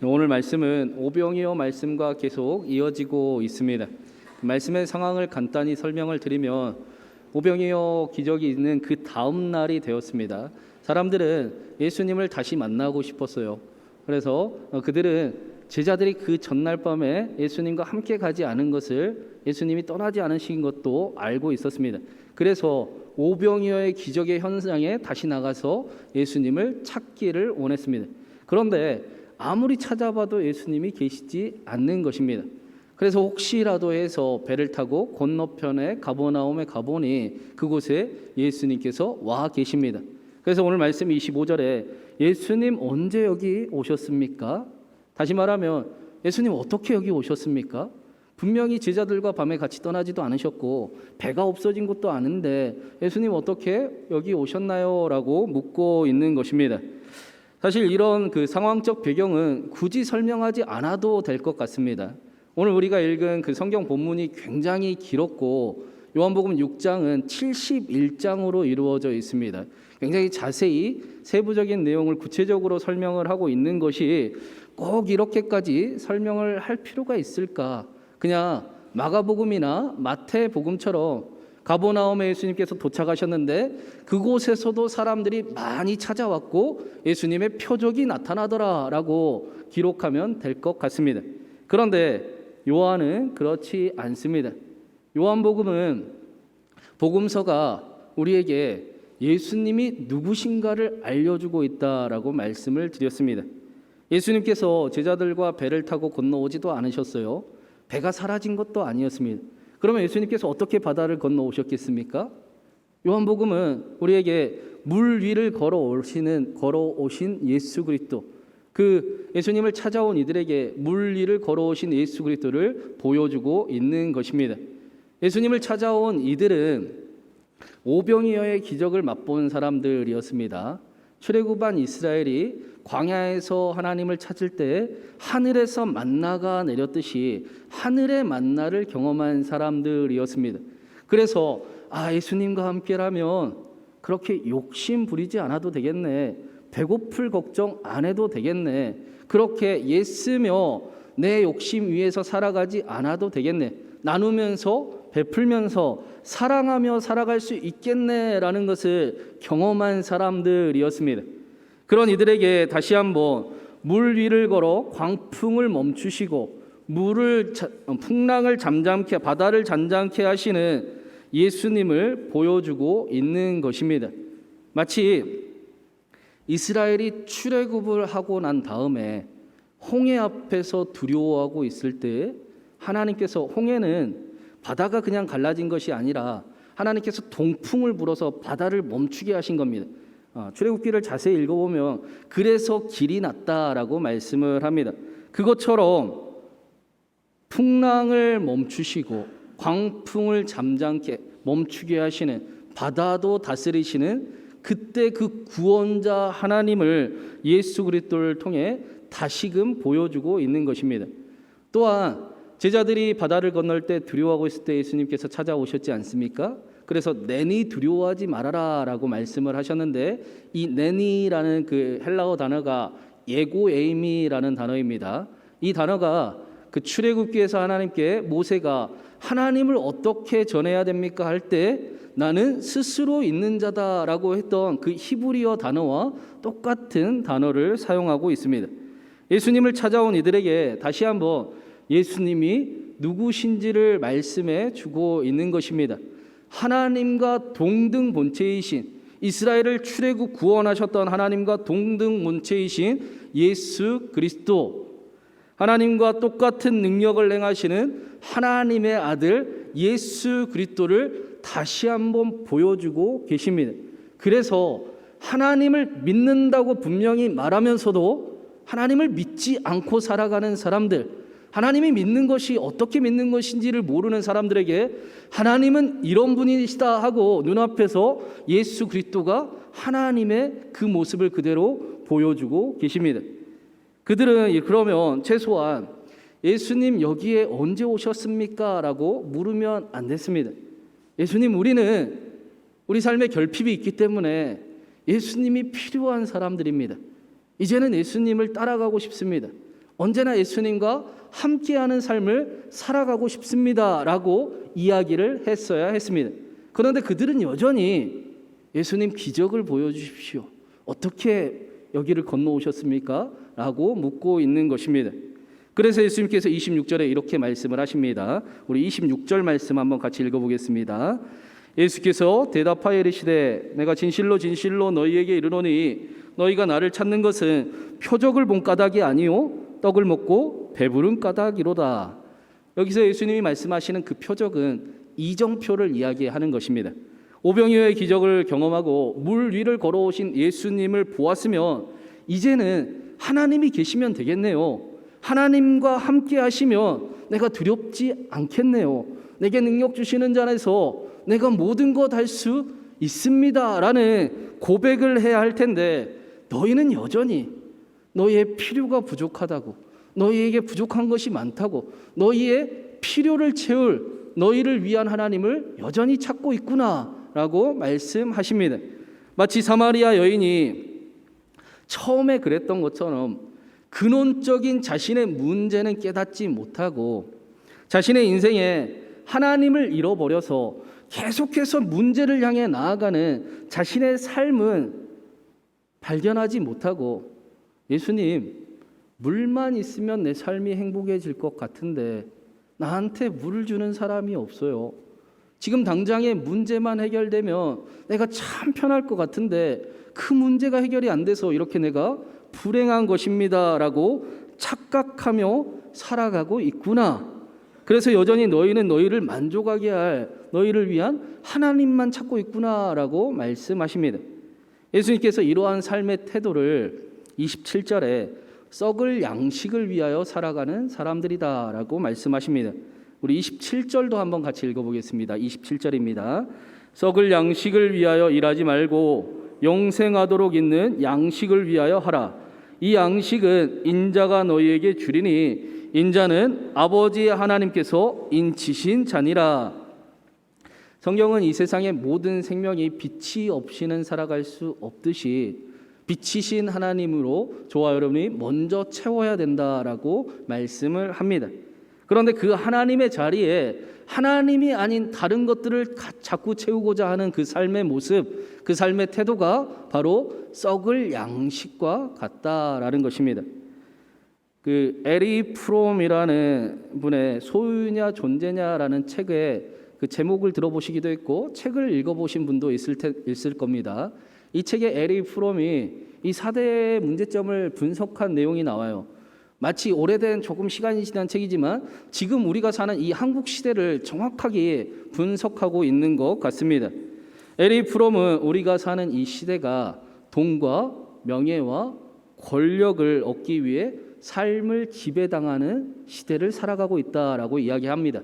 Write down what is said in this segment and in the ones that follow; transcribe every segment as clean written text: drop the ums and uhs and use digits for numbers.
오늘 말씀은 오병이어 말씀과 계속 이어지고 있습니다. 말씀의 상황을 간단히 설명을 드리면 오병이어 기적이 있는 그 다음 날이 되었습니다. 사람들은 예수님을 다시 만나고 싶었어요. 그래서 그들은 제자들이 그 전날 밤에 예수님과 함께 가지 않은 것을, 예수님이 떠나지 않으신 것도 알고 있었습니다. 그래서 오병이어의 기적의 현장에 다시 나가서 예수님을 찾기를 원했습니다. 그런데 아무리 찾아봐도 예수님이 계시지 않는 것입니다. 그래서 혹시라도 해서 배를 타고 건너편에 가버나움에 가보니 그곳에 예수님께서 와 계십니다. 그래서 오늘 말씀 25절에 예수님 언제 여기 오셨습니까? 다시 말하면 예수님 어떻게 여기 오셨습니까? 분명히 제자들과 밤에 같이 떠나지도 않으셨고 배가 없어진 것도 아는데 예수님 어떻게 여기 오셨나요? 라고 묻고 있는 것입니다. 사실 이런 그 상황적 배경은 굳이 설명하지 않아도 될 것 같습니다. 오늘 우리가 읽은 그 성경 본문이 굉장히 길었고 요한복음 6장은 71장으로 이루어져 있습니다. 굉장히 자세히 세부적인 내용을 구체적으로 설명을 하고 있는 것이 꼭 이렇게까지 설명을 할 필요가 있을까? 그냥 마가복음이나 마태복음처럼 가버나움에 예수님께서 도착하셨는데 그곳에서도 사람들이 많이 찾아왔고 예수님의 표적이 나타나더라라고 기록하면 될 것 같습니다. 그런데 요한은 그렇지 않습니다. 요한복음은 복음서가 우리에게 예수님이 누구신가를 알려주고 있다라고 말씀을 드렸습니다. 예수님께서 제자들과 배를 타고 건너오지도 않으셨어요. 배가 사라진 것도 아니었습니다. 그러면 예수님께서 어떻게 바다를 건너오셨겠습니까? 요한복음은 우리에게 물 위를 걸어오신 예수 그리스도, 그 예수님을 찾아온 이들에게 물 위를 걸어오신 예수 그리스도를 보여주고 있는 것입니다. 예수님을 찾아온 이들은 오병이어의 기적을 맛본 사람들이었습니다. 출애굽한 이스라엘이 광야에서 하나님을 찾을 때 하늘에서 만나가 내렸듯이 하늘의 만나를 경험한 사람들이었습니다. 그래서 예수님과 함께라면 그렇게 욕심 부리지 않아도 되겠네, 배고플 걱정 안 해도 되겠네, 그렇게 예쓰며 내 욕심 위에서 살아가지 않아도 되겠네, 나누면서 베풀면서 사랑하며 살아갈 수 있겠네라는 것을 경험한 사람들이었습니다. 그런 이들에게 다시 한번 물 위를 걸어 광풍을 멈추시고 풍랑을 잠잠케, 바다를 잠잠케 하시는 예수님을 보여주고 있는 것입니다. 마치 이스라엘이 출애굽을 하고 난 다음에 홍해 앞에서 두려워하고 있을 때 하나님께서, 홍해는 바다가 그냥 갈라진 것이 아니라 하나님께서 동풍을 불어서 바다를 멈추게 하신 겁니다. 출애굽기를 자세히 읽어보면 그래서 길이 났다라고 말씀을 합니다. 그것처럼 풍랑을 멈추시고 광풍을 잠잠케 멈추게 하시는, 바다도 다스리시는 그때 그 구원자 하나님을 예수 그리스도를 통해 다시금 보여주고 있는 것입니다. 또한 제자들이 바다를 건널 때 두려워하고 있을 때 예수님께서 찾아오셨지 않습니까? 그래서 내니 두려워하지 말아라 라고 말씀을 하셨는데, 이 내니라는 그 헬라어 단어가 예고에이미라는 단어입니다. 이 단어가 그 출애굽기에서 하나님께 모세가 하나님을 어떻게 전해야 됩니까 할 때 나는 스스로 있는 자다라고 했던 그 히브리어 단어와 똑같은 단어를 사용하고 있습니다. 예수님을 찾아온 이들에게 다시 한번 예수님이 누구신지를 말씀해 주고 있는 것입니다. 하나님과 동등 본체이신, 이스라엘을 출애굽 구원하셨던 하나님과 동등 본체이신 예수 그리스도, 하나님과 똑같은 능력을 행하시는 하나님의 아들 예수 그리스도를 다시 한번 보여주고 계십니다. 그래서 하나님을 믿는다고 분명히 말하면서도 하나님을 믿지 않고 살아가는 사람들, 하나님이 믿는 것이 어떻게 믿는 것인지를 모르는 사람들에게 하나님은 이런 분이시다 하고 눈앞에서 예수 그리스도가 하나님의 그 모습을 그대로 보여주고 계십니다. 그들은 그러면 최소한 예수님 여기에 언제 오셨습니까? 라고 물으면 안 됐습니다. 예수님, 우리는 우리 삶에 결핍이 있기 때문에 예수님이 필요한 사람들입니다. 이제는 예수님을 따라가고 싶습니다. 언제나 예수님과 함께하는 삶을 살아가고 싶습니다라고 이야기를 했어야 했습니다. 그런데 그들은 여전히 예수님 기적을 보여주십시오. 어떻게 여기를 건너오셨습니까? 라고 묻고 있는 것입니다. 그래서 예수님께서 26절에 이렇게 말씀을 하십니다. 우리 26절 말씀 한번 같이 읽어보겠습니다. 예수께서 대답하여 이르시되 내가 진실로 진실로 너희에게 이르노니 너희가 나를 찾는 것은 표적을 본 까닭이 아니요 떡을 먹고 배부른 까닭이로다. 여기서 예수님이 말씀하시는 그 표적은 이정표를 이야기하는 것입니다. 오병이어의 기적을 경험하고 물 위를 걸어오신 예수님을 보았으면 이제는 하나님이 계시면 되겠네요. 하나님과 함께 하시면 내가 두렵지 않겠네요. 내게 능력 주시는 자 안에서 내가 모든 것 할 수 있습니다 라는 고백을 해야 할 텐데, 너희는 여전히 너희의 필요가 부족하다고, 너희에게 부족한 것이 많다고, 너희의 필요를 채울 너희를 위한 하나님을 여전히 찾고 있구나 라고 말씀하십니다. 마치 사마리아 여인이 처음에 그랬던 것처럼 근원적인 자신의 문제는 깨닫지 못하고 자신의 인생에 하나님을 잃어버려서 계속해서 문제를 향해 나아가는 자신의 삶은 발견하지 못하고, 예수님, 물만 있으면 내 삶이 행복해질 것 같은데 나한테 물을 주는 사람이 없어요. 지금 당장의 문제만 해결되면 내가 참 편할 것 같은데 그 문제가 해결이 안 돼서 이렇게 내가 불행한 것입니다 라고 착각하며 살아가고 있구나. 그래서 여전히 너희는 너희를 만족하게 할 너희를 위한 하나님만 찾고 있구나 라고 말씀하십니다. 예수님께서 이러한 삶의 태도를 27절에 썩을 양식을 위하여 살아가는 사람들이다 라고 말씀하십니다. 우리 27절도 한번 같이 읽어보겠습니다. 27절입니다. 썩을 양식을 위하여 일하지 말고 영생하도록 있는 양식을 위하여 하라. 이 양식은 인자가 너희에게 주리니 인자는 아버지 하나님께서 인치신 자니라. 성경은 이 세상의 모든 생명이 빛이 없이는 살아갈 수 없듯이 빛이신 하나님으로 저와 여러분이 먼저 채워야 된다라고 말씀을 합니다. 그런데 그 하나님의 자리에 하나님이 아닌 다른 것들을 자꾸 채우고자 하는 그 삶의 모습, 그 삶의 태도가 바로 썩을 양식과 같다라는 것입니다. 그 에리 프롬이라는 분의 소유냐 존재냐라는 책의 그 제목을 들어보시기도 했고 책을 읽어보신 분도 있을 겁니다. 이 책에 에리 프롬이 이 4대의 문제점을 분석한 내용이 나와요. 마치 오래된 조금 시간이 지난 책이지만 지금 우리가 사는 이 한국 시대를 정확하게 분석하고 있는 것 같습니다. 에리 프롬은 우리가 사는 이 시대가 돈과 명예와 권력을 얻기 위해 삶을 지배당하는 시대를 살아가고 있다라고 이야기합니다.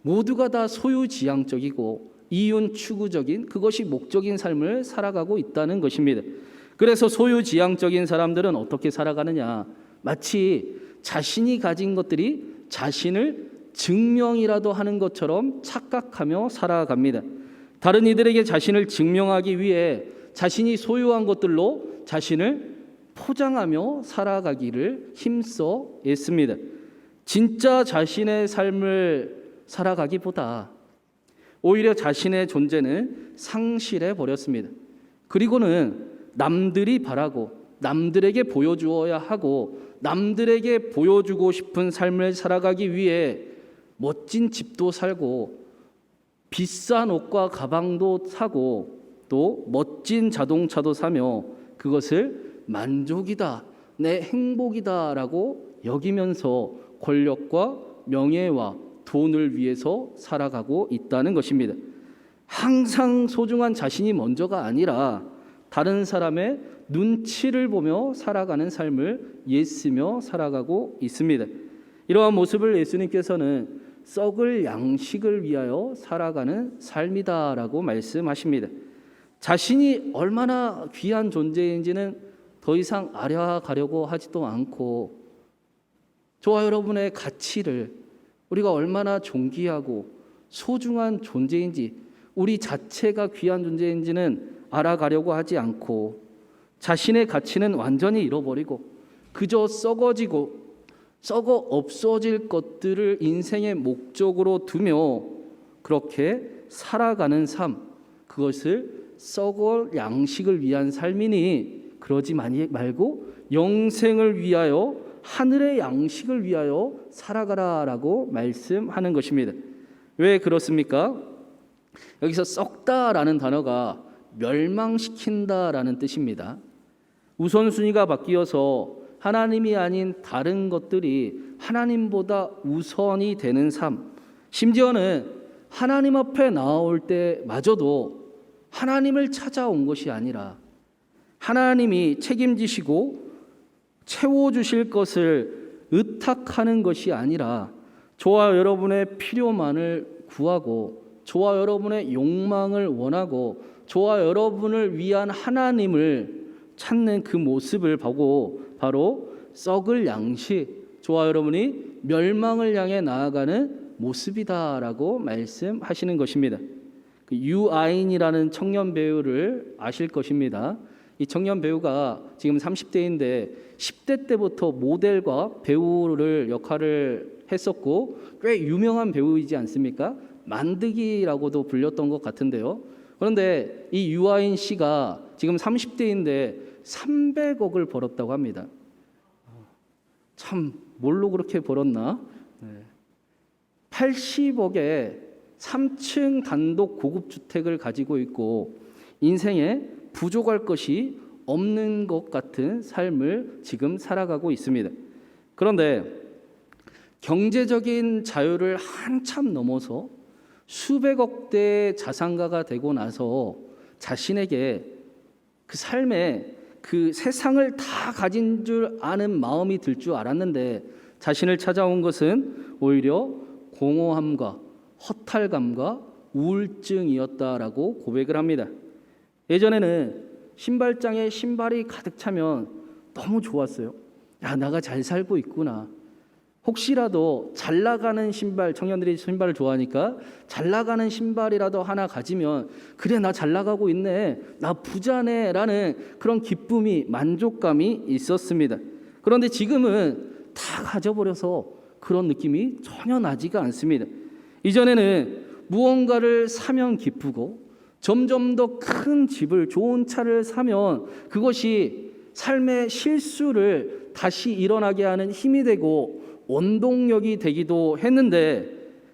모두가 다 소유지향적이고 이윤 추구적인 그것이 목적인 삶을 살아가고 있다는 것입니다. 그래서 소유지향적인 사람들은 어떻게 살아가느냐? 마치 자신이 가진 것들이 자신을 증명이라도 하는 것처럼 착각하며 살아갑니다. 다른 이들에게 자신을 증명하기 위해 자신이 소유한 것들로 자신을 포장하며 살아가기를 힘써 애씁니다. 진짜 자신의 삶을 살아가기보다 오히려 자신의 존재는 상실해 버렸습니다. 그리고는 남들이 바라고 남들에게 보여주어야 하고 남들에게 보여주고 싶은 삶을 살아가기 위해 멋진 집도 살고 비싼 옷과 가방도 사고 또 멋진 자동차도 사며 그것을 만족이다, 내 행복이다 라고 여기면서 권력과 명예와 돈을 위해서 살아가고 있다는 것입니다. 항상 소중한 자신이 먼저가 아니라 다른 사람의 눈치를 보며 살아가는 삶을 애쓰며 살아가고 있습니다. 이러한 모습을 예수님께서는 썩을 양식을 위하여 살아가는 삶이다라고 말씀하십니다. 자신이 얼마나 귀한 존재인지는 더 이상 알아가려고 하지도 않고 저와 여러분의 가치를 우리가 얼마나 존귀하고 소중한 존재인지 우리 자체가 귀한 존재인지는 알아가려고 하지 않고 자신의 가치는 완전히 잃어버리고 그저 썩어지고 썩어 없어질 것들을 인생의 목적으로 두며 그렇게 살아가는 삶, 그것을 썩을 양식을 위한 삶이니 그러지 말고 영생을 위하여 하늘의 양식을 위하여 살아가라라고 말씀하는 것입니다. 왜 그렇습니까? 여기서 썩다라는 단어가 멸망시킨다라는 뜻입니다. 우선순위가 바뀌어서 하나님이 아닌 다른 것들이 하나님보다 우선이 되는 삶, 심지어는 하나님 앞에 나올 때마저도 하나님을 찾아온 것이 아니라 하나님이 책임지시고 채워주실 것을 의탁하는 것이 아니라 저와 여러분의 필요만을 구하고 저와 여러분의 욕망을 원하고 저와 여러분을 위한 하나님을 찾는 그 모습을 보고 바로 썩을 양식, 저와 여러분이 멸망을 향해 나아가는 모습이다라고 말씀하시는 것입니다. 그 유아인이라는 청년 배우를 아실 것입니다. 이 청년 배우가 지금 30대인데 10대 때부터 모델과 배우를 역할을 했었고 꽤 유명한 배우이지 않습니까? 만드기라고도 불렸던 것 같은데요. 그런데 이 유아인 씨가 지금 30대인데 300억을 벌었다고 합니다. 참 뭘로 그렇게 벌었나? 80억에 3층 단독 고급 주택을 가지고 있고 인생에 부족할 것이 없는 것 같은 삶을 지금 살아가고 있습니다. 그런데 경제적인 자유를 한참 넘어서 수백억대의 자산가가 되고 나서 자신에게 그 삶에 그 세상을 다 가진 줄 아는 마음이 들 줄 알았는데 자신을 찾아온 것은 오히려 공허함과 허탈감과 우울증이었다라고 고백을 합니다. 예전에는 신발장에 신발이 가득 차면 너무 좋았어요. 야, 내가 잘 살고 있구나. 혹시라도 잘 나가는 신발, 청년들이 신발을 좋아하니까 잘 나가는 신발이라도 하나 가지면 그래 나 잘 나가고 있네, 나 부자네 라는 그런 기쁨이, 만족감이 있었습니다. 그런데 지금은 다 가져버려서 그런 느낌이 전혀 나지가 않습니다. 이전에는 무언가를 사면 기쁘고 점점 더 큰 집을, 좋은 차를 사면 그것이 삶의 실수를 다시 일어나게 하는 힘이 되고 원동력이 되기도 했는데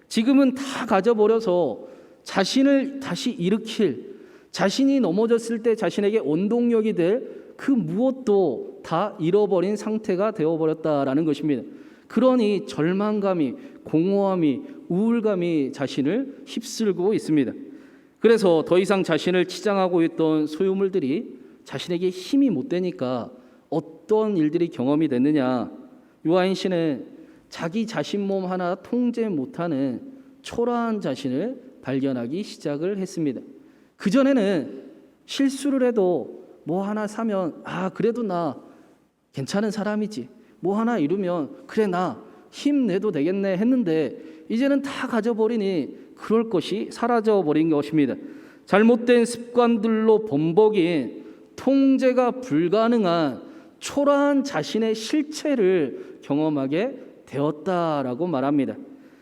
지금은 다 가져버려서 자신을 다시 일으킬, 자신이 넘어졌을 때 자신에게 원동력이 될 그 무엇도 다 잃어버린 상태가 되어버렸다라는 것입니다. 그러니 절망감이, 공허함이, 우울감이 자신을 휩쓸고 있습니다. 그래서 더 이상 자신을 치장하고 있던 소유물들이 자신에게 힘이 못 되니까 어떤 일들이 경험이 됐느냐. 유아인 씨는 자기 자신 몸 하나 통제 못하는 초라한 자신을 발견하기 시작을 했습니다. 그전에는 실수를 해도 뭐 하나 사면 그래도 나 괜찮은 사람이지, 뭐 하나 이루면 그래 나 힘내도 되겠네 했는데 이제는 다 가져버리니 그럴 것이 사라져버린 것입니다. 잘못된 습관들로 범벅인 통제가 불가능한 초라한 자신의 실체를 경험하게 되었다라고 말합니다.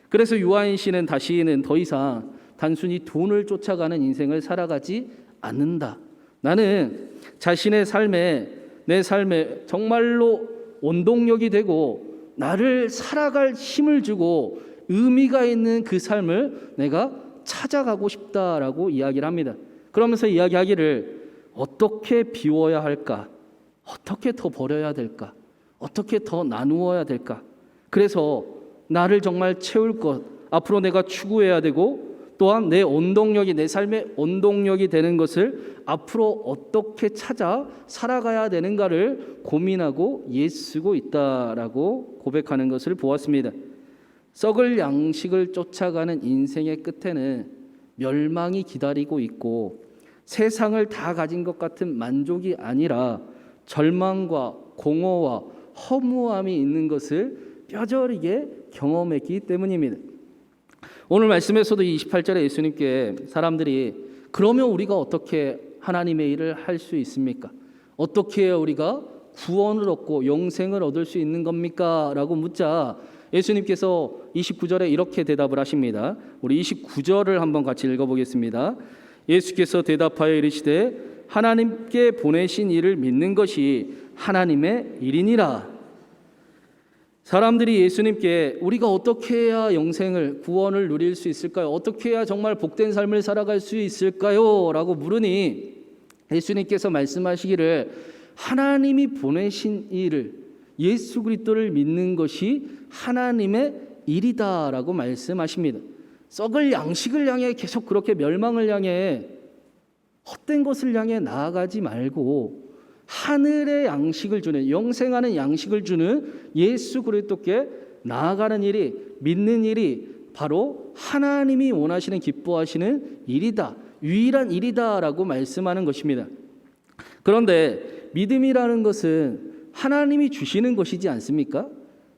그래서 유아인 씨는 다시는 더 이상 단순히 돈을 쫓아가는 인생을 살아가지 않는다. 나는 자신의 삶에, 내 삶에 정말로 원동력이 되고 나를 살아갈 힘을 주고 의미가 있는 그 삶을 내가 찾아가고 싶다라고 이야기를 합니다. 그러면서 이야기하기를 어떻게 비워야 할까? 어떻게 더 버려야 될까? 어떻게 더 나누어야 될까? 그래서 나를 정말 채울 것, 앞으로 내가 추구해야 되고 또한 내 원동력이, 내 삶의 원동력이 되는 것을 앞으로 어떻게 찾아 살아가야 되는가를 고민하고 애쓰고 있다라고 고백하는 것을 보았습니다. 썩을 양식을 쫓아가는 인생의 끝에는 멸망이 기다리고 있고 세상을 다 가진 것 같은 만족이 아니라 절망과 공허와 허무함이 있는 것을 뼈저리게 경험했기 때문입니다. 오늘 말씀에서도 28절에 예수님께 사람들이 그러면 우리가 어떻게 하나님의 일을 할 수 있습니까? 어떻게 해야 우리가 구원을 얻고 영생을 얻을 수 있는 겁니까? 라고 묻자 예수님께서 29절에 이렇게 대답을 하십니다. 우리 29절을 한번 같이 읽어보겠습니다. 예수께서 대답하여 이르시되 하나님께 보내신 이를 믿는 것이 하나님의 일이니라. 사람들이 예수님께 우리가 어떻게 해야 영생을, 구원을 누릴 수 있을까요? 어떻게 해야 정말 복된 삶을 살아갈 수 있을까요? 라고 물으니 예수님께서 말씀하시기를 하나님이 보내신 일을, 예수 그리스도를 믿는 것이 하나님의 일이다라고 말씀하십니다. 썩을 양식을 향해 계속 그렇게 멸망을 향해 헛된 것을 향해 나아가지 말고 하늘의 양식을 주는, 영생하는 양식을 주는 예수 그리스도께 나아가는 일이, 믿는 일이 바로 하나님이 원하시는, 기뻐하시는 일이다, 유일한 일이다라고 말씀하는 것입니다. 그런데 믿음이라는 것은 하나님이 주시는 것이지 않습니까?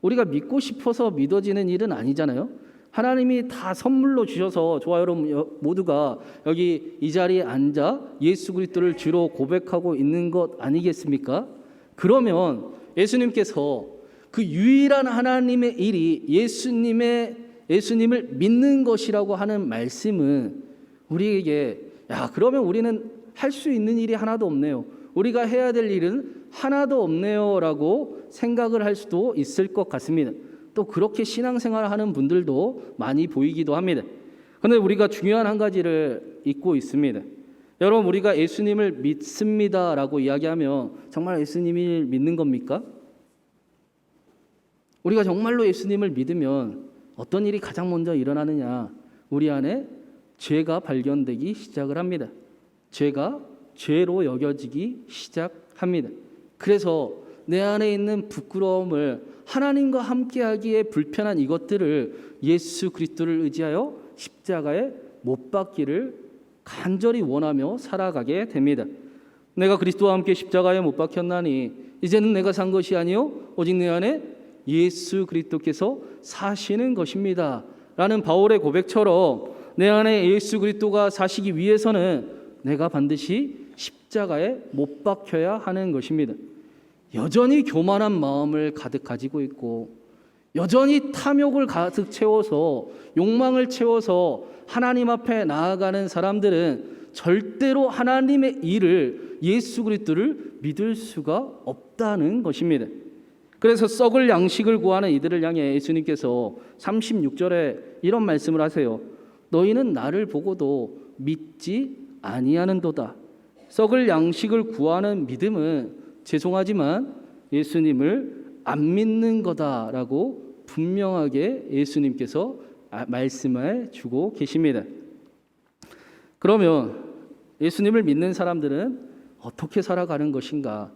우리가 믿고 싶어서 믿어지는 일은 아니잖아요. 하나님이 다 선물로 주셔서, 저와 여러분 모두가 여기 이 자리에 앉아 예수 그리스도를 주로 고백하고 있는 것 아니겠습니까? 그러면 예수님께서 그 유일한 하나님의 일이 예수님을 믿는 것이라고 하는 말씀은 우리에게, 야, 그러면 우리는 할 수 있는 일이 하나도 없네요, 우리가 해야 될 일은 하나도 없네요 라고 생각을 할 수도 있을 것 같습니다. 또 그렇게 신앙생활을 하는 분들도 많이 보이기도 합니다. 그런데 우리가 중요한 한 가지를 잊고 있습니다. 여러분, 우리가 예수님을 믿습니다 라고 이야기하면 정말 예수님을 믿는 겁니까? 우리가 정말로 예수님을 믿으면 어떤 일이 가장 먼저 일어나느냐? 우리 안에 죄가 발견되기 시작을 합니다. 죄가 죄로 여겨지기 시작합니다. 그래서 내 안에 있는 부끄러움을, 하나님과 함께하기에 불편한 이것들을 예수 그리스도를 의지하여 십자가에 못 박기를 간절히 원하며 살아가게 됩니다. 내가 그리스도와 함께 십자가에 못 박혔나니 이제는 내가 산 것이 아니요 오직 내 안에 예수 그리스도께서 사시는 것입니다 라는 바울의 고백처럼 내 안에 예수 그리스도가 사시기 위해서는 내가 반드시 십자가에 못 박혀야 하는 것입니다. 여전히 교만한 마음을 가득 가지고 있고, 여전히 탐욕을 가득 채워서, 욕망을 채워서 하나님 앞에 나아가는 사람들은 절대로 하나님의 일을, 예수 그리스도를 믿을 수가 없다는 것입니다. 그래서 썩을 양식을 구하는 이들을 향해 예수님께서 36절에 이런 말씀을 하세요. 너희는 나를 보고도 믿지 아니하는도다. 썩을 양식을 구하는 믿음은 죄송하지만 예수님을 안 믿는 거다라고 분명하게 예수님께서 말씀해 주고 계십니다. 그러면 예수님을 믿는 사람들은 어떻게 살아가는 것인가?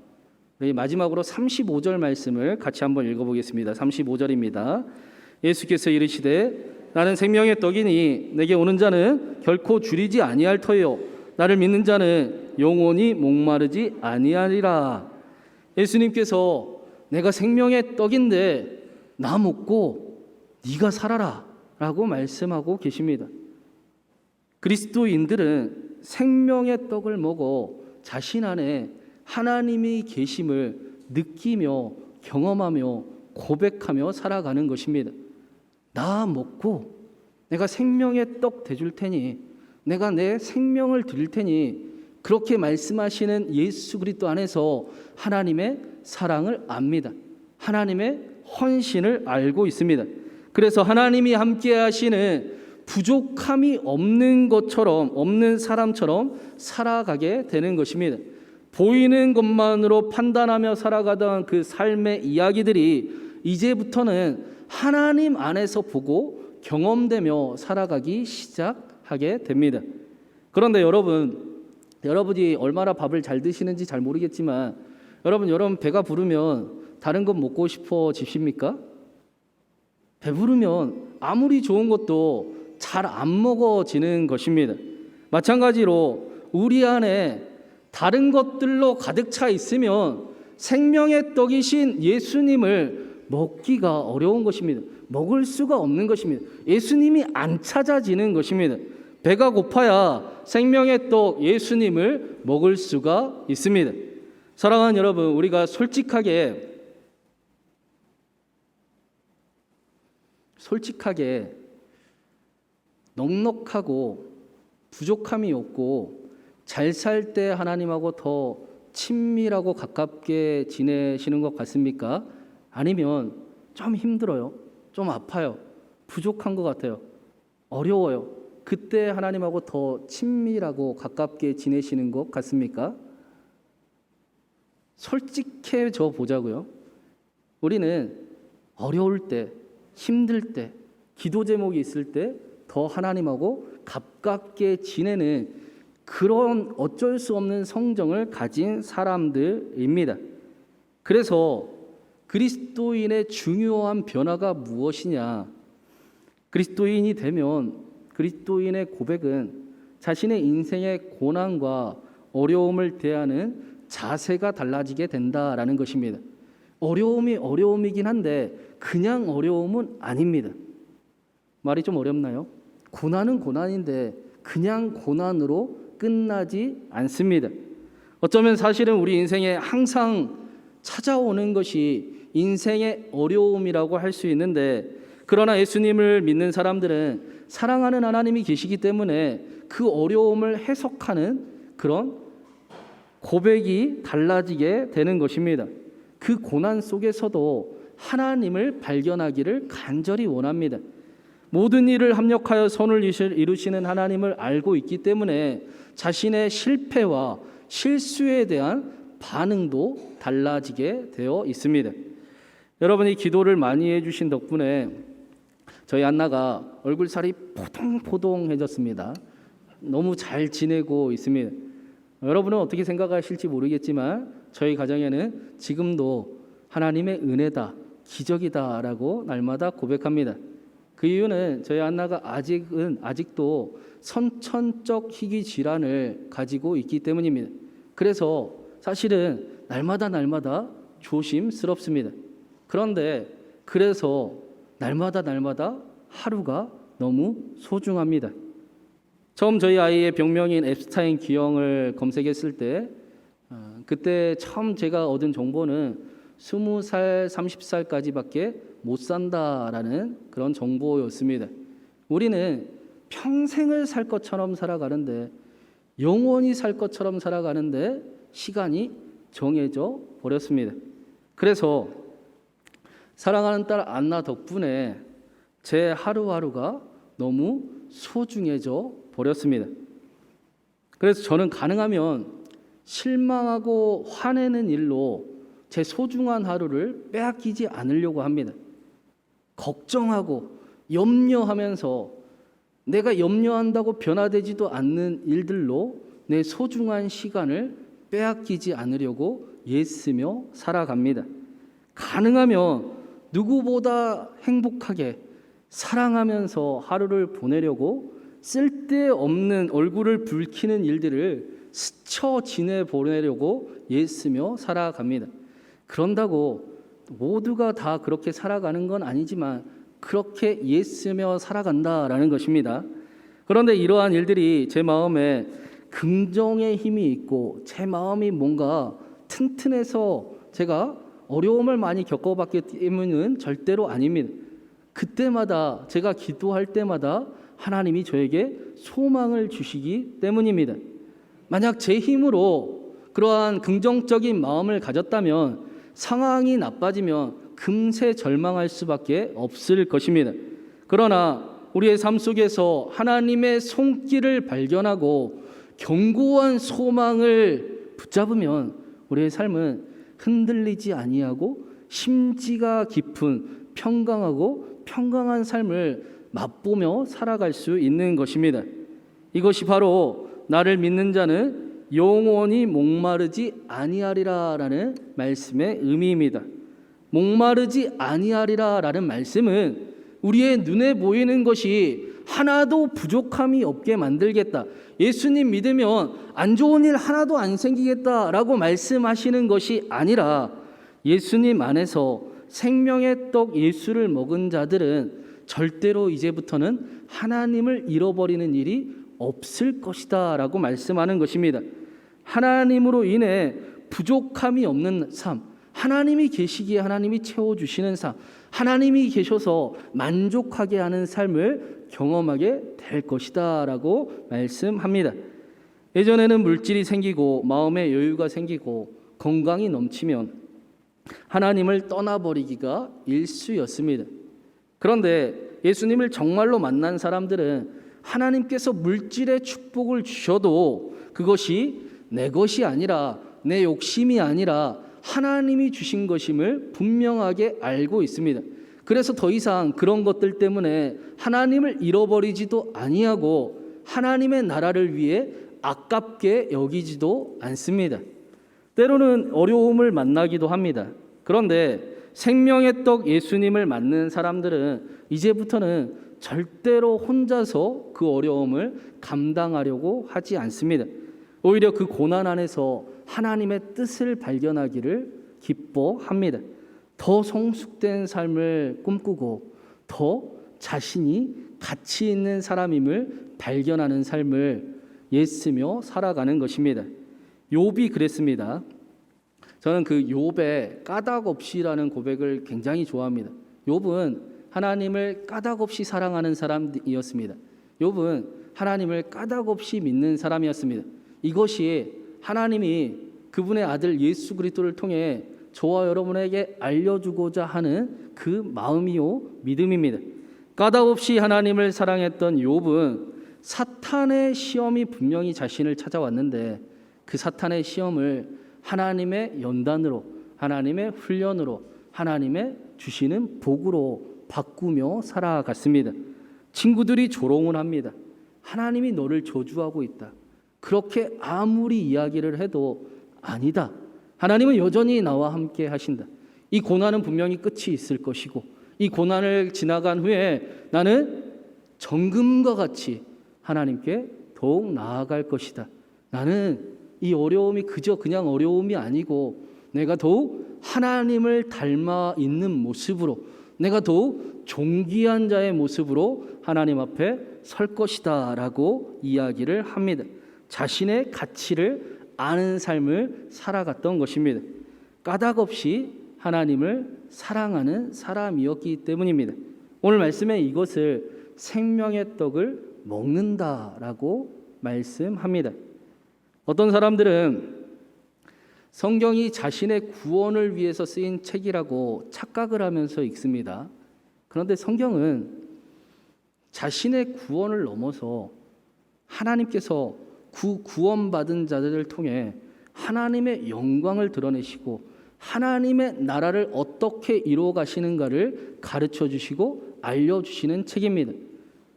마지막으로 35절 말씀을 같이 한번 읽어보겠습니다. 35절입니다. 예수께서 이르시되 나는 생명의 떡이니 내게 오는 자는 결코 줄이지 아니할 터요 나를 믿는 자는 영원히 목마르지 아니하리라. 예수님께서 내가 생명의 떡인데 나 먹고 네가 살아라 라고 말씀하고 계십니다. 그리스도인들은 생명의 떡을 먹어 자신 안에 하나님의 계심을 느끼며 경험하며 고백하며 살아가는 것입니다. 나 먹고 내가 생명의 떡 대줄 테니, 내가 내 생명을 드릴 테니, 그렇게 말씀하시는 예수 그리스도 안에서 하나님의 사랑을 압니다. 하나님의 헌신을 알고 있습니다. 그래서 하나님이 함께 하시는 부족함이 없는 것처럼, 없는 사람처럼 살아가게 되는 것입니다. 보이는 것만으로 판단하며 살아가던 그 삶의 이야기들이 이제부터는 하나님 안에서 보고 경험되며 살아가기 시작하게 됩니다. 그런데 여러분이 얼마나 밥을 잘 드시는지 잘 모르겠지만 여러분 배가 부르면 다른 것 먹고 싶어지십니까? 배부르면 아무리 좋은 것도 잘 안 먹어지는 것입니다. 마찬가지로 우리 안에 다른 것들로 가득 차 있으면 생명의 떡이신 예수님을 먹기가 어려운 것입니다. 먹을 수가 없는 것입니다. 예수님이 안 찾아지는 것입니다. 배가 고파야 생명의 떡 예수님을 먹을 수가 있습니다. 사랑하는 여러분, 우리가 솔직하게 넉넉하고 부족함이 없고 잘 살 때 하나님하고 더 친밀하고 가깝게 지내시는 것 같습니까? 아니면 좀 힘들어요? 좀 아파요? 부족한 것 같아요? 어려워요? 그때 하나님하고 더 친밀하고 가깝게 지내시는 것 같습니까? 솔직해져 보자고요. 우리는 어려울 때, 힘들 때, 기도 제목이 있을 때 더 하나님하고 가깝게 지내는 그런 어쩔 수 없는 성정을 가진 사람들입니다. 그래서 그리스도인의 중요한 변화가 무엇이냐? 그리스도인이 되면 그리스도인의 고백은 자신의 인생의 고난과 어려움을 대하는 자세가 달라지게 된다라는 것입니다. 어려움이 어려움이긴 한데 그냥 어려움은 아닙니다. 말이 좀 어렵나요? 고난은 고난인데 그냥 고난으로 끝나지 않습니다. 어쩌면 사실은 우리 인생에 항상 찾아오는 것이 인생의 어려움이라고 할 수 있는데, 그러나 예수님을 믿는 사람들은 사랑하는 하나님이 계시기 때문에 그 어려움을 해석하는 그런 고백이 달라지게 되는 것입니다. 그 고난 속에서도 하나님을 발견하기를 간절히 원합니다. 모든 일을 합력하여 선을 이루시는 하나님을 알고 있기 때문에 자신의 실패와 실수에 대한 반응도 달라지게 되어 있습니다. 여러분이 기도를 많이 해주신 덕분에 저희 안나가 얼굴살이 포동포동해졌습니다. 너무 잘 지내고 있습니다. 여러분은 어떻게 생각하실지 모르겠지만 저희 가정에는 지금도 하나님의 은혜다, 기적이다라고 날마다 고백합니다. 그 이유는 저희 안나가 아직도 선천적 희귀 질환을 가지고 있기 때문입니다. 그래서 사실은 날마다 조심스럽습니다. 그런데 그래서 날마다 하루가 너무 소중합니다. 처음 저희 아이의 병명인 엡스타인 기형을 검색했을 때 그때 처음 제가 얻은 정보는 20살, 30살까지밖에 못 산다라는 그런 정보였습니다. 우리는 평생을 살 것처럼 살아가는데, 영원히 살 것처럼 살아가는데 시간이 정해져 버렸습니다. 그래서 사랑하는 딸 안나 덕분에 제 하루하루가 너무 소중해져 버렸습니다. 그래서 저는 가능하면 실망하고 화내는 일로 제 소중한 하루를 빼앗기지 않으려고 합니다. 걱정하고 염려하면서 내가 염려한다고 변화되지도 않는 일들로 내 소중한 시간을 빼앗기지 않으려고 애쓰며 살아갑니다. 가능하면 누구보다 행복하게 사랑하면서 하루를 보내려고 쓸데없는 얼굴을 붉히는 일들을 스쳐 지내보내려고 애쓰며 살아갑니다. 그런다고 모두가 다 그렇게 살아가는 건 아니지만 그렇게 애쓰며 살아간다라는 것입니다. 그런데 이러한 일들이 제 마음에 긍정의 힘이 있고 제 마음이 뭔가 튼튼해서 제가 어려움을 많이 겪어봤기 때문은 절대로 아닙니다. 그때마다 제가 기도할 때마다 하나님이 저에게 소망을 주시기 때문입니다. 만약 제 힘으로 그러한 긍정적인 마음을 가졌다면 상황이 나빠지면 금세 절망할 수밖에 없을 것입니다. 그러나 우리의 삶 속에서 하나님의 손길을 발견하고 견고한 소망을 붙잡으면 우리의 삶은 흔들리지 아니하고 심지가 깊은 평강한 삶을 맛보며 살아갈 수 있는 것입니다. 이것이 바로 나를 믿는 자는 영원히 목마르지 아니하리라라는 말씀의 의미입니다. 목마르지 아니하리라라는 말씀은 우리의 눈에 보이는 것이 하나도 부족함이 없게 만들겠다, 예수님 믿으면 안 좋은 일 하나도 안 생기겠다라고 말씀하시는 것이 아니라, 예수님 안에서 생명의 떡 예수를 먹은 자들은 절대로 이제부터는 하나님을 잃어버리는 일이 없을 것이다 라고 말씀하는 것입니다. 하나님으로 인해 부족함이 없는 삶, 하나님이 계시기에 하나님이 채워주시는 삶, 하나님이 계셔서 만족하게 하는 삶을 경험하게 될 것이다 라고 말씀합니다. 예전에는 물질이 생기고 마음의 여유가 생기고 건강이 넘치면 하나님을 떠나버리기가 일쑤였습니다. 그런데 예수님을 정말로 만난 사람들은 하나님께서 물질의 축복을 주셔도 그것이 내 것이 아니라 내 욕심이 아니라 하나님이 주신 것임을 분명하게 알고 있습니다. 그래서 더 이상 그런 것들 때문에 하나님을 잃어버리지도 아니하고 하나님의 나라를 위해 아깝게 여기지도 않습니다. 때로는 어려움을 만나기도 합니다. 그런데 생명의 떡 예수님을 만난 사람들은 이제부터는 절대로 혼자서 그 어려움을 감당하려고 하지 않습니다. 오히려 그 고난 안에서 하나님의 뜻을 발견하기를 기뻐합니다. 더 성숙된 삶을 꿈꾸고 더 자신이 가치 있는 사람임을 발견하는 삶을 애쓰며 살아가는 것입니다. 욥이 그랬습니다. 저는 그 욥의 까닭 없이라는 고백을 굉장히 좋아합니다. 욥은 하나님을 까닭 없이 사랑하는 사람이었습니다. 욥은 하나님을 까닭 없이 믿는 사람이었습니다. 이것이 하나님이 그분의 아들 예수 그리스도를 통해 저와 여러분에게 알려주고자 하는 그 마음이요 믿음입니다. 까닭 없이 하나님을 사랑했던 욥은 사탄의 시험이 분명히 자신을 찾아왔는데 그 사탄의 시험을 하나님의 연단으로, 하나님의 훈련으로, 하나님의 주시는 복으로 바꾸며 살아갔습니다. 친구들이 조롱을 합니다. 하나님이 너를 저주하고 있다. 그렇게 아무리 이야기를 해도 아니다. 하나님은 여전히 나와 함께 하신다. 이 고난은 분명히 끝이 있을 것이고 이 고난을 지나간 후에 나는 정금과 같이 하나님께 더욱 나아갈 것이다. 나는 이 어려움이 그냥 어려움이 아니고 내가 더욱 하나님을 닮아 있는 모습으로 내가 더욱 존귀한 자의 모습으로 하나님 앞에 설 것이다 라고 이야기를 합니다. 자신의 가치를 아는 삶을 살아갔던 것입니다. 까닭 없이 하나님을 사랑하는 사람이었기 때문입니다. 오늘 말씀에 이것을 생명의 떡을 먹는다라고 말씀합니다. 어떤 사람들은 성경이 자신의 구원을 위해서 쓰인 책이라고 착각을 하면서 읽습니다. 그런데 성경은 자신의 구원을 넘어서 하나님께서 구원받은 자들을 통해 하나님의 영광을 드러내시고 하나님의 나라를 어떻게 이루어 가시는가를 가르쳐 주시고 알려주시는 책입니다.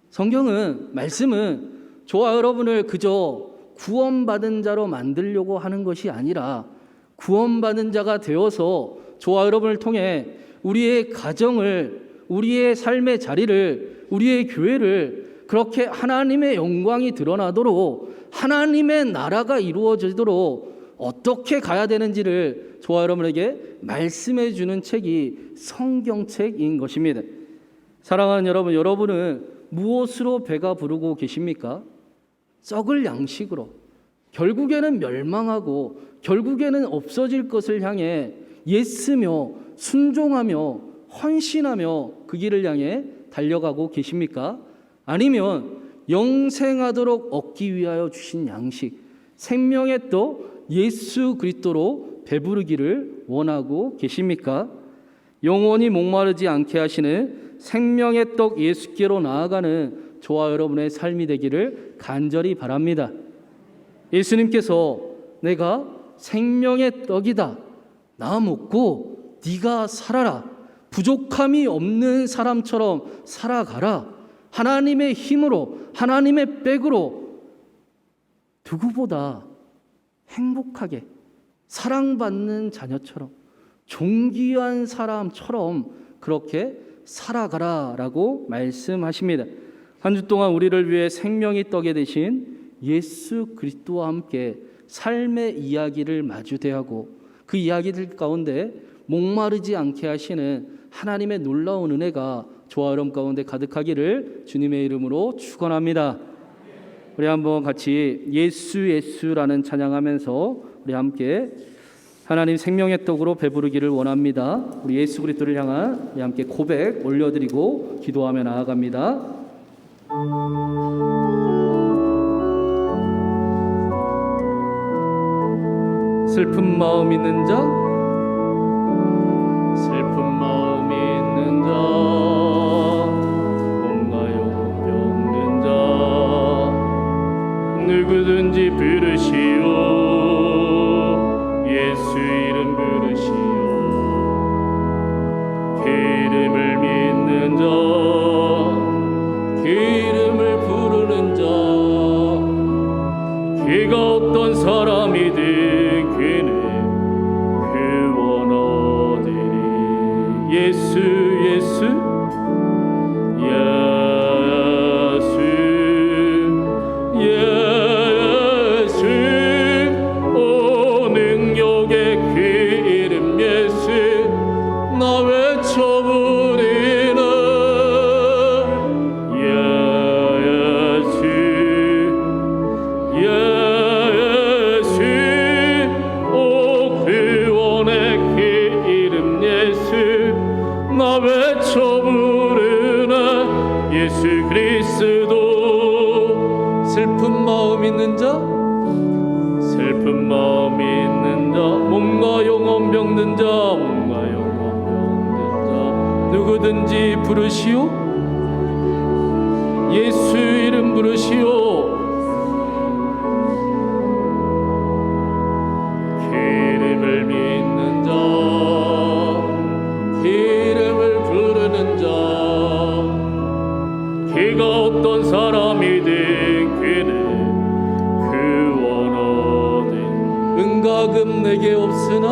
성경은 말씀은 저와 여러분을 그저 구원받은 자로 만들려고 하는 것이 아니라 구원받은 자가 되어서 저와 여러분을 통해 우리의 가정을, 우리의 삶의 자리를, 우리의 교회를 그렇게 하나님의 영광이 드러나도록 하나님의 나라가 이루어지도록 어떻게 가야 되는지를 저와 여러분에게 말씀해 주는 책이 성경책인 것입니다. 사랑하는 여러분, 여러분은 무엇으로 배가 부르고 계십니까? 썩을 양식으로, 결국에는 멸망하고 결국에는 없어질 것을 향해 애쓰며 순종하며 헌신하며 그 길을 향해 달려가고 계십니까? 아니면 영생하도록 얻기 위하여 주신 양식, 생명의 떡 예수 그리스도로 배부르기를 원하고 계십니까? 영원히 목마르지 않게 하시는 생명의 떡 예수께로 나아가는 저와 여러분의 삶이 되기를 간절히 바랍니다. 예수님께서 내가 생명의 떡이다. 나 먹고 네가 살아라. 부족함이 없는 사람처럼 살아가라. 하나님의 힘으로, 하나님의 백으로 누구보다 행복하게 사랑받는 자녀처럼 존귀한 사람처럼 그렇게 살아가라라고 말씀하십니다. 한 주 동안 우리를 위해 생명의 떡이 되신 예수 그리스도와 함께 삶의 이야기를 마주대하고 그 이야기들 가운데 목마르지 않게 하시는 하나님의 놀라운 은혜가 저와 여러분 가운데 가득하기를 주님의 이름으로 축원합니다. 우리 한번 같이 예수 예수라는 찬양하면서 우리 함께 하나님 생명의 떡으로 배부르기를 원합니다. 우리 예수 그리스도를 향한 우리 함께 고백 올려드리고 기도하며 나아갑니다. 슬픈 마음 있는 자, 슬픈 마음 있는 자, 몸과 영혼 병든 자, 누구든지 부르시오. 예수 이름 부르시오. 그 이름을 믿는 자, 그 이름을 부르는 자, 그가 어떤 사람이든 그는 구원하리니. 예수 예수 슬픈 마음 있는 자, 슬픈 마음 있는 자, 몸과 영혼 병든 자, 몸과 영혼 병든 자, 누구든지 부르시오. 예수 이름 부르시오. 그 이름을 믿는 자, 그 이름을 부르는 자, 그가 어떤 사람이든 그는 구원하든. 은과금 내게 없으나,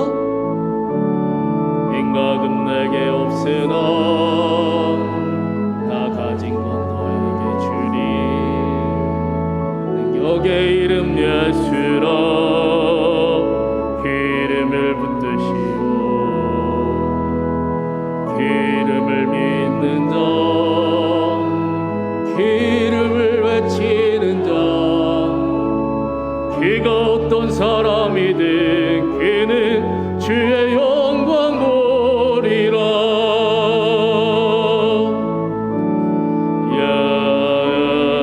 은과금 내게 없으나 나 가진 건 너에게 주리. 능력의 이름 예수라. 그 이름을 붙드시오. 그 이름을 믿는 자, 그 이름을 외치는 자, 그가 어떤 사람이든 그는 주의 영광 보리라.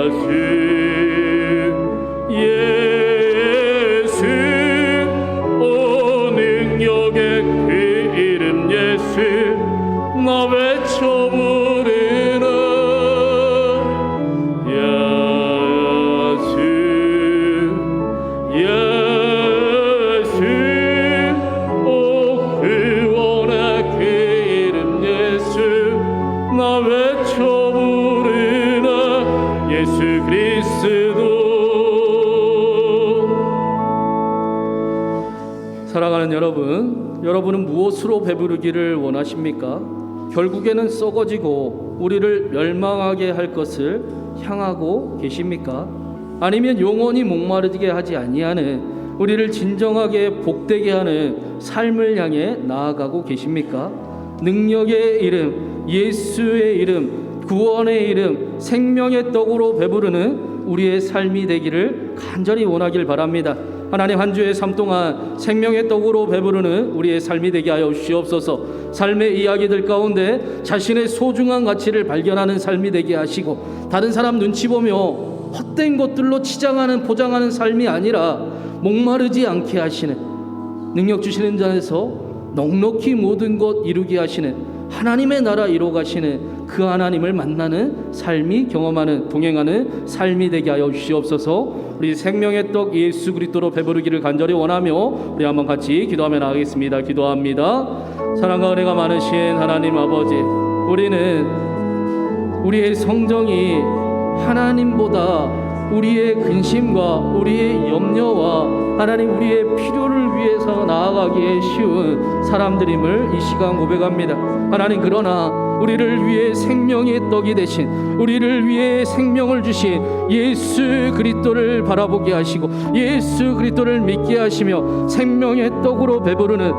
예수 예수 오 능력의 그 이름 예수 나 외쳐부르나. 사랑하는 여러분, 여러분은 무엇으로 배부르기를 원하십니까? 결국에는 썩어지고 우리를 멸망하게 할 것을 향하고 계십니까? 아니면 영원히 목마르게 하지 아니하는 우리를 진정하게 복되게 하는 삶을 향해 나아가고 계십니까? 능력의 이름, 예수의 이름, 구원의 이름, 생명의 떡으로 배부르는 우리의 삶이 되기를 간절히 원하길 바랍니다. 하나님, 한 주의 삶 동안 생명의 떡으로 배부르는 우리의 삶이 되게 하여 주시옵소서. 삶의 이야기들 가운데 자신의 소중한 가치를 발견하는 삶이 되게 하시고, 다른 사람 눈치 보며 헛된 것들로 치장하는 포장하는 삶이 아니라 목마르지 않게 하시는, 능력 주시는 자에서 넉넉히 모든 것 이루게 하시는, 하나님의 나라 이루어가시는 그 하나님을 만나는 삶이, 경험하는, 동행하는 삶이 되게 하여 주시옵소서. 우리 생명의 떡 예수 그리스도로 배부르기를 간절히 원하며 우리 한번 같이 기도하며 나가겠습니다. 기도합니다. 사랑과 은혜가 많으신 하나님 아버지, 우리는 우리의 성정이 하나님보다 우리의 근심과 우리의 염려와 하나님 우리의 필요를 위해서 나아가기에 쉬운 사람들임을 이 시간 고백합니다. 하나님, 그러나 우리를 위해 생명의 떡이 되신, 우리를 위해 생명을 주신 예수 그리스도를 바라보게 하시고 예수 그리스도를 믿게 하시며 생명의 떡으로 배부르는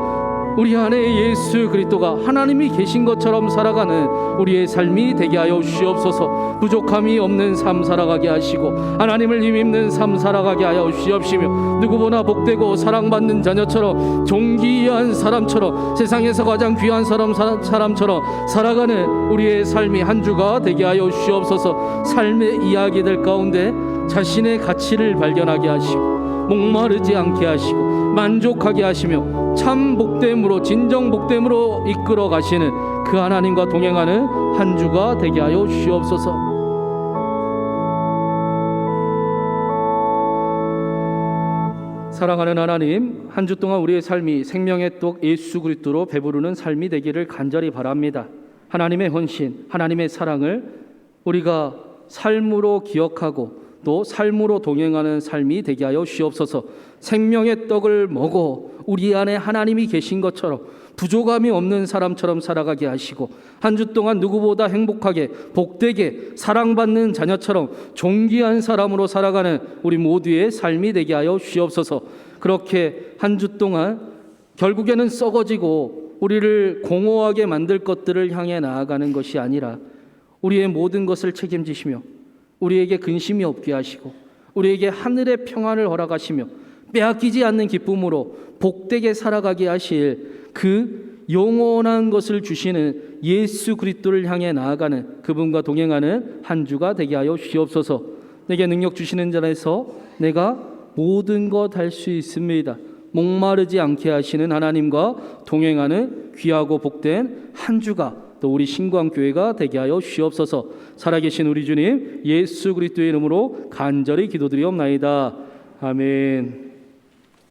우리 안에 예수 그리스도가 하나님이 계신 것처럼 살아가는 우리의 삶이 되게 하여 주시옵소서. 부족함이 없는 삶 살아가게 하시고 하나님을 힘입는 삶 살아가게 하여 주시옵시며, 누구보다 복되고 사랑받는 자녀처럼 존귀한 사람처럼 세상에서 가장 귀한 사람처럼 살아가는 우리의 삶이 한 주가 되게 하여 주시옵소서. 삶의 이야기들 가운데 자신의 가치를 발견하게 하시고 목마르지 않게 하시고 만족하게 하시며 참 복됨으로 진정 복됨으로 이끌어 가시는 그 하나님과 동행하는 한 주가 되게 하여 주시옵소서. 사랑하는 하나님, 한 주 동안 우리의 삶이 생명의 떡 예수 그리스도로 배부르는 삶이 되기를 간절히 바랍니다. 하나님의 헌신, 하나님의 사랑을 우리가 삶으로 기억하고 또 삶으로 동행하는 삶이 되게 하여 주시옵소서. 생명의 떡을 먹어 우리 안에 하나님이 계신 것처럼 부족함이 없는 사람처럼 살아가게 하시고 한 주 동안 누구보다 행복하게 복되게 사랑받는 자녀처럼 존귀한 사람으로 살아가는 우리 모두의 삶이 되게 하여 주시옵소서. 그렇게 한 주 동안 결국에는 썩어지고 우리를 공허하게 만들 것들을 향해 나아가는 것이 아니라 우리의 모든 것을 책임지시며 우리에게 근심이 없게 하시고 우리에게 하늘의 평안을 허락하시며 빼앗기지 않는 기쁨으로 복되게 살아가게 하실 그 영원한 것을 주시는 예수 그리스도를 향해 나아가는 그분과 동행하는 한 주가 되게 하여 주시옵소서. 내게 능력 주시는 자에서 내가 모든 것 할 수 있습니다. 목마르지 않게 하시는 하나님과 동행하는 귀하고 복된 한 주가 또 우리 신광교회가 되게 하여 주시옵소서. 살아계신 우리 주님 예수 그리스도의 이름으로 간절히 기도드리옵나이다. 아멘.